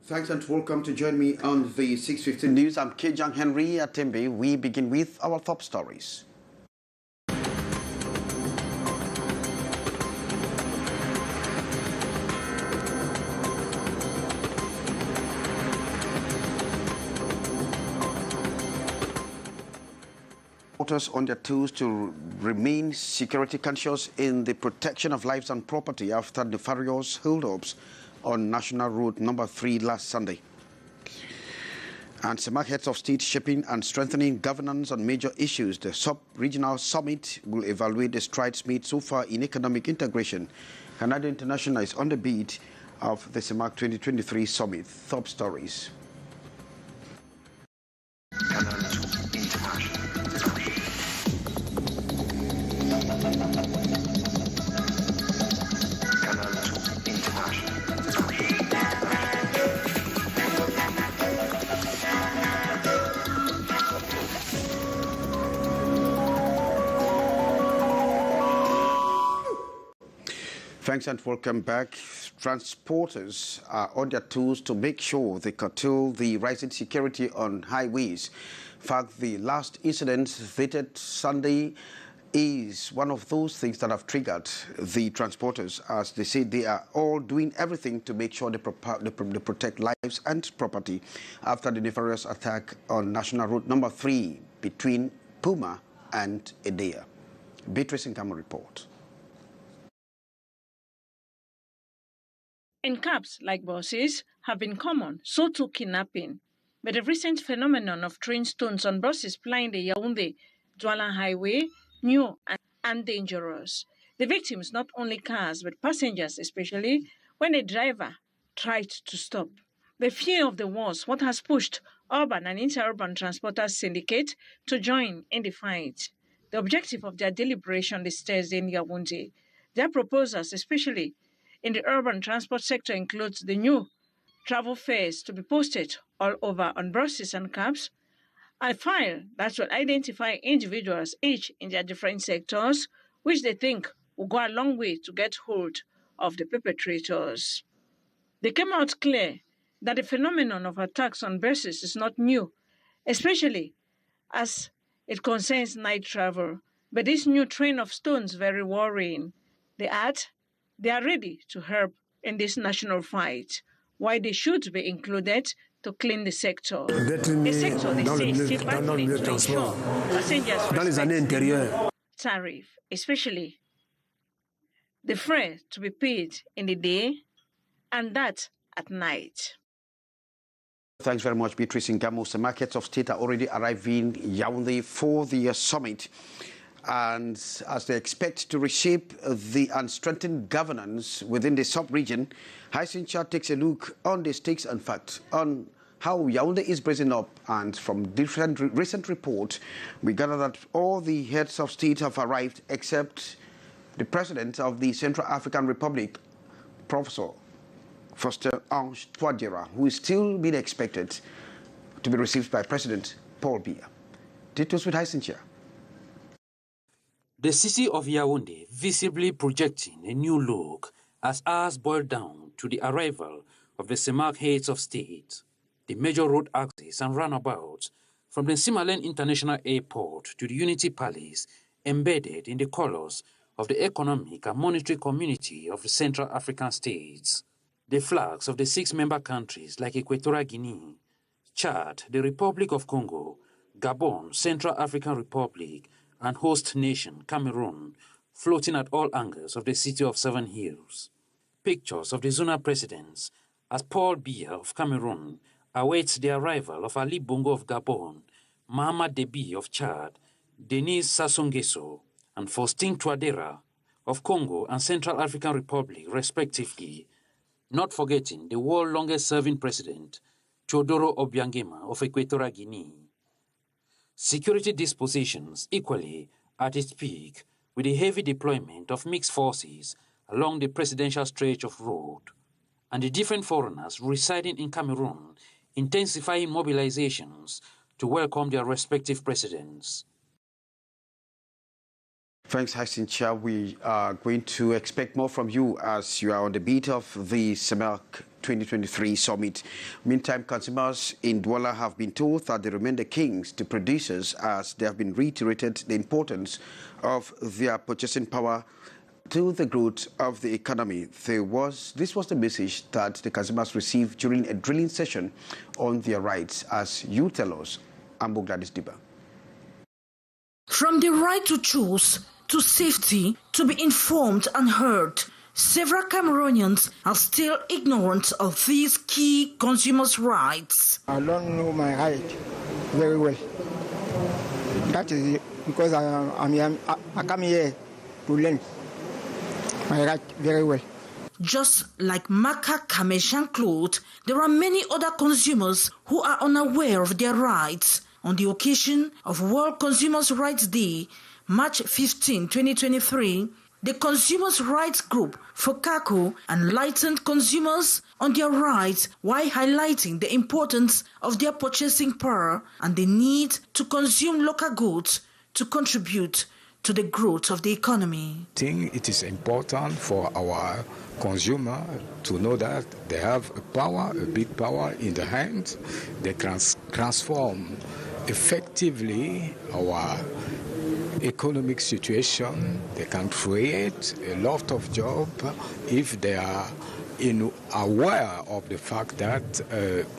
Thanks and welcome to join me on the 6:15 News. I'm Kejang Henry Atembe. We begin with our top stories. Reporters on their toes to remain security conscious in the protection of lives and property after nefarious hold-ups on National Road number 3 last Sunday. And SEMAC heads of state shaping and strengthening governance on major issues. The sub-regional summit will evaluate the strides made so far in economic integration. Canada International is on the beat of the SEMAC 2023 summit. Top stories. Thanks and welcome back. Transporters are on their toes to make sure they curtail the rising security on highways. In fact, the last incident dated Sunday is one of those things that have triggered the transporters, as they say they are all doing everything to make sure they protect lives and property after the nefarious attack on National Road number 3 between Puma and Edea. Beatrice Nkama report. In cabs like buses have been common, so too kidnapping. But the recent phenomenon of throwing stones on buses plying the Yaoundé-Douala highway, new and dangerous. The victims not only cars but passengers, especially when a driver tried to stop. The fear of the worst what has pushed urban and interurban transporters syndicate to join in the fight. The objective of their deliberation this Thursday in Yaoundé, their proposals, especially in the urban transport sector, includes the new travel fares to be posted all over on buses and cabs, a file that will identify individuals, each in their different sectors, which they think will go a long way to get hold of the perpetrators. They came out clear that the phenomenon of attacks on buses is not new, especially as it concerns night travel. But this new train of stones very worrying. They add they are ready to help in this national fight, why they should be included to clean the sector. A sector, they say, is still battling to ensure passengers respect tariff, especially the fare to be paid in the day and that at night. Thanks very much, Beatrice Nkama. The markets of state are already arriving in Yaoundé for the summit. And as they expect to reshape the and strengthen governance within the sub-region, Hyacinth takes a look on the stakes and facts on how Yaoundé is bracing up. And from different recent reports, we gather that all the heads of state have arrived except the president of the Central African Republic, Professor Foster Ange Touadéra, who is still being expected to be received by President Paul Biya. Details with Hyacinth. The city of Yaoundé visibly projecting a new look as hours boil down to the arrival of the SEMAC heads of state. The major road axes and roundabouts from the Simalen International Airport to the Unity Palace embedded in the colors of the economic and monetary community of the Central African states. The flags of the 6 member countries like Equatorial Guinea, Chad, the Republic of Congo, Gabon, Central African Republic, and host nation, Cameroon, floating at all angles of the city of 7 hills. Pictures of the zonal presidents as Paul Biya of Cameroon awaits the arrival of Ali Bongo of Gabon, Mahamat Deby of Chad, Denis Sassou Nguesso, and Faustin Touadéra of Congo and Central African Republic, respectively, not forgetting the world's longest-serving president, Teodoro Obiangema of Equatorial Guinea. Security dispositions equally at its peak with the heavy deployment of mixed forces along the presidential stretch of road, and the different foreigners residing in Cameroon intensifying mobilizations to welcome their respective presidents. Thanks, Hyacinth. We are going to expect more from you as you are on the beat of the SEMAC 2023 summit. Meantime, consumers in Douala have been told that they remain the kings to producers, as they have been reiterated the importance of their purchasing power to the growth of the economy. This was the message that the consumers received during a drilling session on their rights, as you tell us, Ambo Gladys Diba. From the right to choose, to safety, to be informed and heard, several Cameroonians are still ignorant of these key consumers' rights. I don't know my right very well. That is it, because I come here to learn my right very well. Just like Maka Kame Jean-Claude, there are many other consumers who are unaware of their rights. On the occasion of World Consumers' Rights Day, March 15, 2023, the Consumers' Rights Group, FOCACO, enlightened consumers on their rights while highlighting the importance of their purchasing power and the need to consume local goods to contribute to the growth of the economy. I think it is important for our consumer to know that they have a big power in the hands. They can transform effectively our economic situation. They can create a lot of jobs if they are aware of the fact that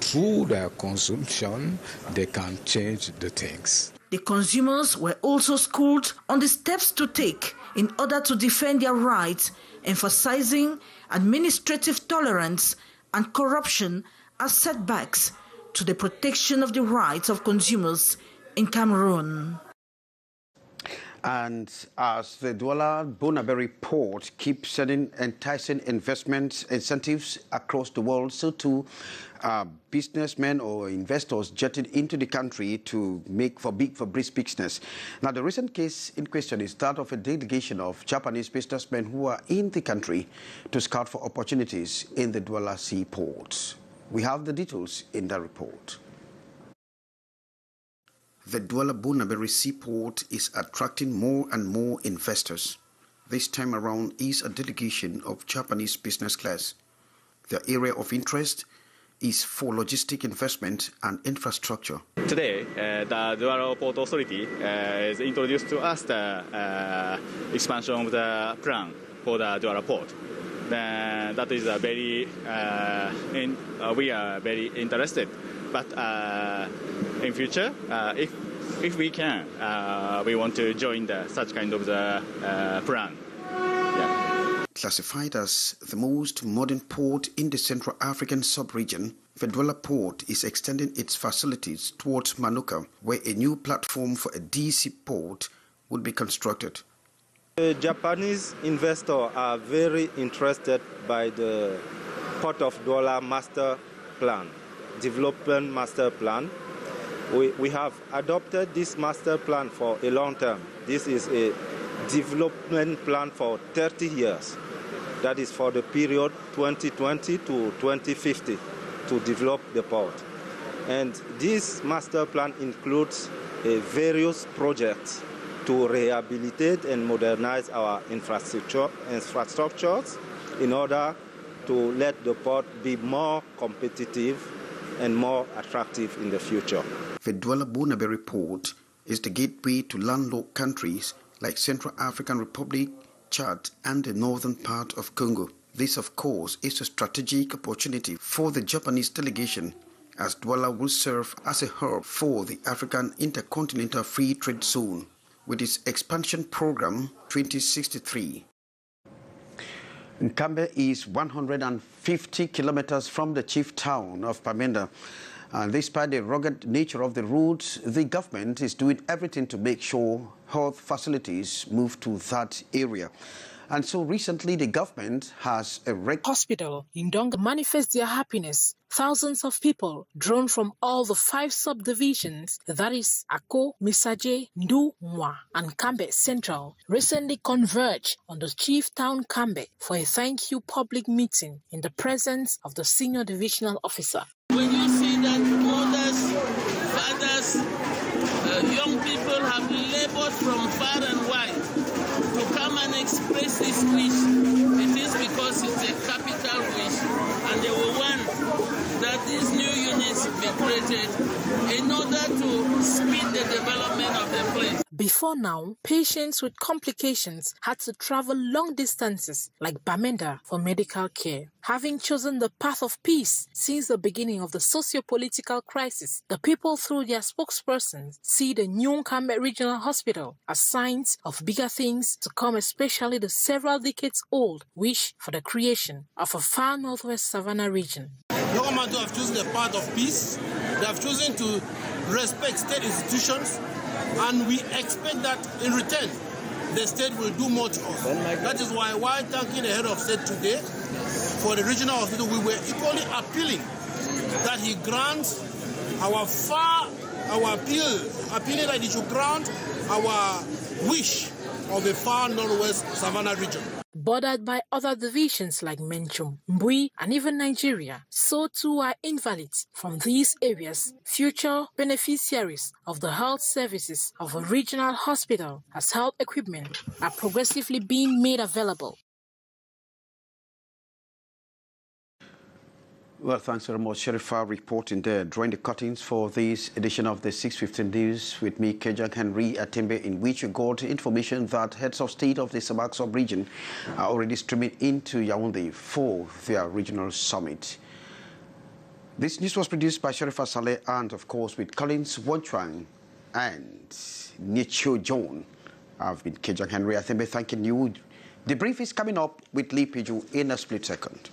through their consumption they can change the things. The consumers were also schooled on the steps to take in order to defend their rights, emphasizing administrative tolerance and corruption as setbacks to the protection of the rights of consumers in Cameroon. And as the Douala-Bonaberi port keeps sending enticing investment incentives across the world, so too businessmen or investors jetted into the country to make for brisk business. Now, the recent case in question is that of a delegation of Japanese businessmen who are in the country to scout for opportunities in the Douala seaport. We have the details in the report. The Douala-Bonaberi seaport is attracting more and more investors. This time around is a delegation of Japanese business class. Their area of interest is for logistic investment and infrastructure. Today, the Douala Port Authority is introduced to us the expansion of the plan for the Douala Port. That is we are very interested. But in future, if we can, we want to join such kind of the plan. Yeah. Classified as the most modern port in the Central African sub-region, the Douala Port is extending its facilities towards Manuka, where a new platform for a DC port would be constructed. The Japanese investors are very interested by the Port of Douala master plan, development master plan. We have adopted this master plan for a long time. This is a development plan for 30 years. That is for the period 2020 to 2050 to develop the port. And this master plan includes various projects to rehabilitate and modernize our infrastructures in order to let the port be more competitive and more attractive in the future. The Douala-Bonaberi port is the gateway to landlocked countries like Central African Republic, Chad, and the northern part of Congo. This, of course, is a strategic opportunity for the Japanese delegation, as Douala will serve as a hub for the African Intercontinental Free Trade Zone with its expansion program 2063. Nkambe is 150 kilometers from the chief town of Pamenda. And despite the rugged nature of the roads, the government is doing everything to make sure health facilities move to that area. And so recently the government has erected hospital in Donga manifest their happiness. Thousands of people drawn from all the 5 subdivisions, that is Ako, Misaje, Ndu, Mwa, and Kambe Central, recently converged on the chief town Kambe for a thank you public meeting in the presence of the senior divisional officer. When you see that mothers, fathers, young people have labored from far and wide to come and express this wish, it is because it's a capital wish and they will want created in order to speed the development of the place. Before now, patients with complications had to travel long distances like Bamenda for medical care. Having chosen the path of peace since the beginning of the socio-political crisis, the people through their spokespersons see the New Cambe Regional Hospital as signs of bigger things to come, especially the several decades old wish for the creation of a far northwest Savannah region. The government have chosen the path of peace. They have chosen to respect state institutions, and we expect that in return, the state will do more to us. That is why, while thanking the head of state today for the regional hospital, we were equally appealing that he grants our appealing that he should grant our wish of a far northwest Savannah region. Bordered by other divisions like Menchum, Mbui, and even Nigeria, so too are invalids from these areas, future beneficiaries of the health services of a regional hospital, as health equipment are progressively being made available. Well, thanks very much, Sherifa, reporting there. Drawing the curtains for this edition of the 6:15 News with me, Kejak Henry Atembe, in which you got information that heads of state of the Semak sub-region are already streaming into Yaoundé for their regional summit. This news was produced by Sherifa Saleh and, of course, with Collins Wonchuang and Nicho John. I've been Kejak Henry Atembe thanking you. The brief is coming up with Lee Piju in a split second.